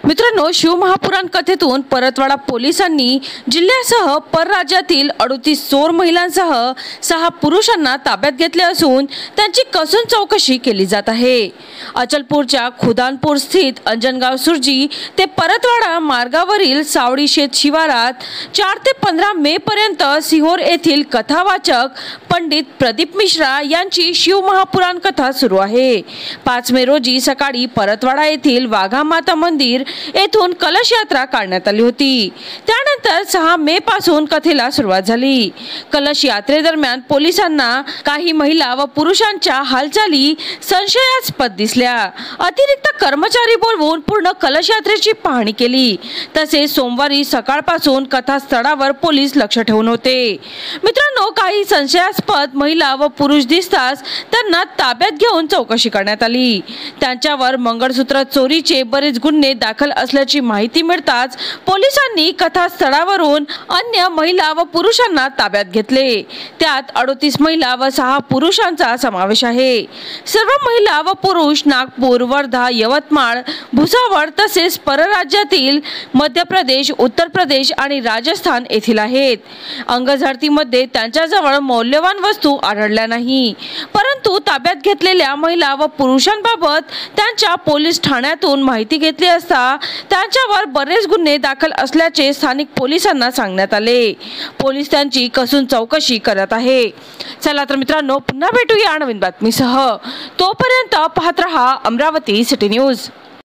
मित्रांनो, शिवमहापुराण कथेतून परतवाडा पोलिसांनी जिल्ह्यासह परराज्यातील 38 चोर महिलांसह 6 पुरुषांना ताब्यात घेतले असून त्यांची कसून चौकशी केली जात आहे। अचलपूरच्या खुदानपूर स्थित अंजनगाव सुरजी ते परतवाडा मार्गावरील सावडी शेत शिवारात 4 ते 15 मे पर्यंत सिहोर येथील कथावाचक पंडित प्रदीप मिश्रा यांची शिवमहापुराण कथा सुरू आहे। 5 मे रोजी सकाळी परतवाडा येथील वाघा माता मंदिर येथून कलश यात्रा काढण्यात आली होती। त्यानंतर 6 मे पासून कथेला सुरुवात झाली। कलश यात्रेदरम्यान पोलिसांना काही महिला व पुरुषांच्या हालचाली संशयास्पद दिसल्या। अतिरिक्त कर्मचारी बोलवून पूर्ण कलश यात्रेची पाहणी केली। तसेच सोमवारी सकाळपासून कथास्थळावर पोलीस लक्ष ठेवून होते। मित्रांनो, काही संशयास्पद महिला व पुरुष दिसताच त्यांना ताब्यात घेऊन चौकशी करण्यात आली। त्यांच्यावर मंगळसूत्र चोरीचे बरेच गुन्हे दाखल असल्याची माहिती मिळताच पोलिसांनी कथास्थळावरून अन्य महिला व पुरुषांना ताब्यात घेतले। त्यात 38 महिला व 6 पुरुषांचा समावेश आहे। सर्व महिला व पुरुष नागपूर, वर्धा, यवतमाळ, भुसावळ तसेच परराज्यातील मध्य प्रदेश, उत्तर प्रदेश आणि राजस्थान येथील आहेत। अंगझडतीमध्ये त्यांच्याजवळ मौल्यवान वस्तू आढळल्या नाही, परंतु ताब्यात घेतलेल्या महिला व पुरुषांबाबत त्यांच्या पोलीस ठाण्यातून माहिती घेतली असता त्यांच्यावर बरेच गुन्हे दाखल असल्याचे स्थानिक पोलिसांना सांगण्यात आले। पोलीस त्यांची कसून चौकशी करत आहे। चला तर मित्रांनो, पुन्हा भेटूया नवीन बातमीसह। तोपर्यंत पाहत रहा अमरावती सिटी न्यूज।